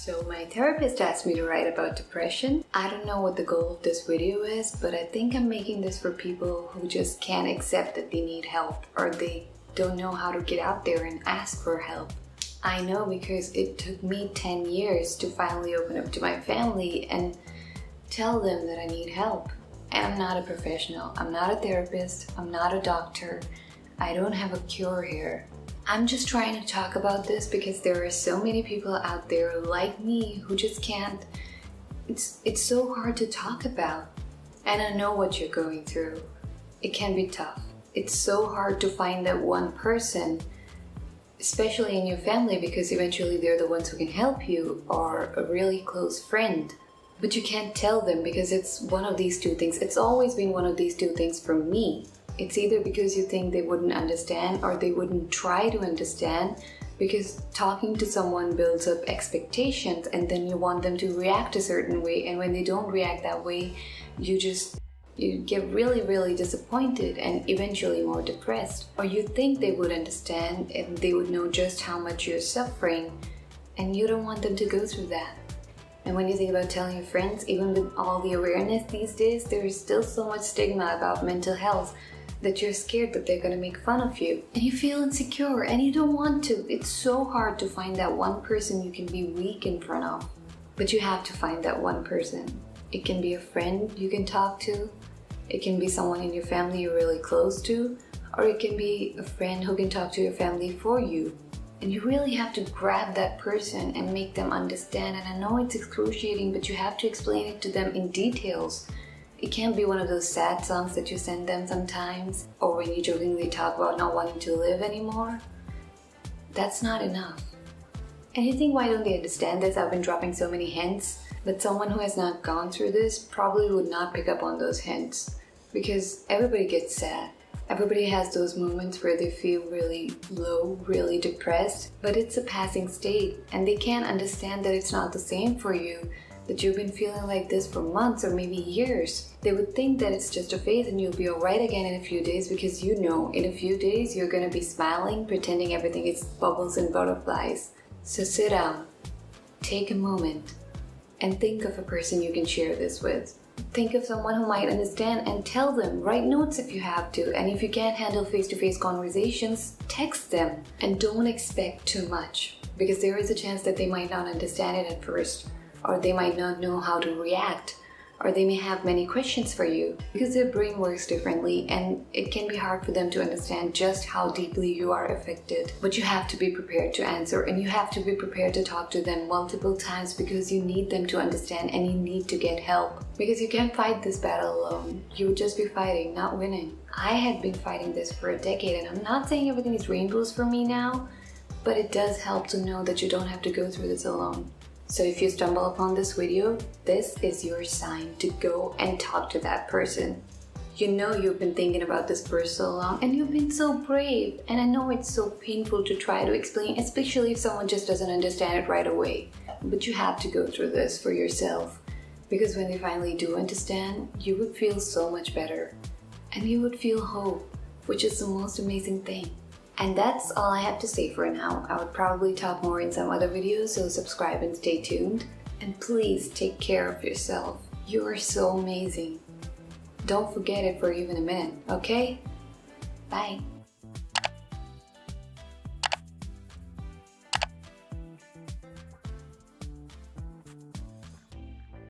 So my therapist asked me to write about depression. I don't know what the goal of this video is, but I think I'm making this for people who just can't accept that they need help or they don't know how to get out there and ask for help. I know because it took me 10 years to finally open up to my family and tell them that I need help. And I'm not a professional. I'm not a therapist. I'm not a doctor. I don't have a cure here. I'm just trying to talk about this because there are so many people out there like me who just can't. It's so hard to talk about. And I know what you're going through. It can be tough. It's so hard to find that one person, especially in your family, because eventually they're the ones who can help you, or a really close friend. But you can't tell them because it's one of these two things. It's always been one of these two things for me. It's either because you think they wouldn't understand or they wouldn't try to understand, because talking to someone builds up expectations and then you want them to react a certain way, and when they don't react that way, you get really disappointed and eventually more depressed. Or you think they would understand and they would know just how much you're suffering, and you don't want them to go through that. And when you think about telling your friends, even with all the awareness these days, there is still so much stigma about mental health that you're scared that they're gonna make fun of you. And you feel insecure and you don't want to. It's so hard to find that one person you can be weak in front of. But you have to find that one person. It can be a friend you can talk to. It can be someone in your family you're really close to. Or it can be a friend who can talk to your family for you. And you really have to grab that person and make them understand. And I know it's excruciating, but you have to explain it to them in details. It can't be one of those sad songs that you send them sometimes, or when you jokingly talk about not wanting to live anymore. That's not enough. And you think, why don't they understand this? I've been dropping so many hints, but someone who has not gone through this probably would not pick up on those hints, because everybody gets sad. Everybody has those moments where they feel really low, really depressed, but it's a passing state, and they can't understand that it's not the same for you, that you've been feeling like this for months or maybe years. They would think that it's just a phase and you'll be alright again in a few days, because you know in a few days you're gonna be smiling, pretending everything is bubbles and butterflies. So sit down, take a moment, and think of a person you can share this with. Think of someone who might understand and tell them. Write notes if you have to, and if you can't handle face-to-face conversations, text them. And don't expect too much, because there is a chance that they might not understand it at first, or they might not know how to react, or they may have many questions for you, because their brain works differently and it can be hard for them to understand just how deeply you are affected. But you have to be prepared to answer, and you have to be prepared to talk to them multiple times, because you need them to understand and you need to get help. Because you can't fight this battle alone. You would just be fighting, not winning. I had been fighting this for a decade, and I'm not saying everything is rainbows for me now, but it does help to know that you don't have to go through this alone. So if you stumble upon this video, this is your sign to go and talk to that person. You know you've been thinking about this for so long, and you've been so brave, and I know it's so painful to try to explain, especially if someone just doesn't understand it right away. But you have to go through this for yourself, because when they finally do understand, you would feel so much better. And you would feel hope, which is the most amazing thing. And that's all I have to say for now. I would probably talk more in some other videos, so subscribe and stay tuned. And please take care of yourself. You are so amazing. Don't forget it for even a minute, okay? Bye.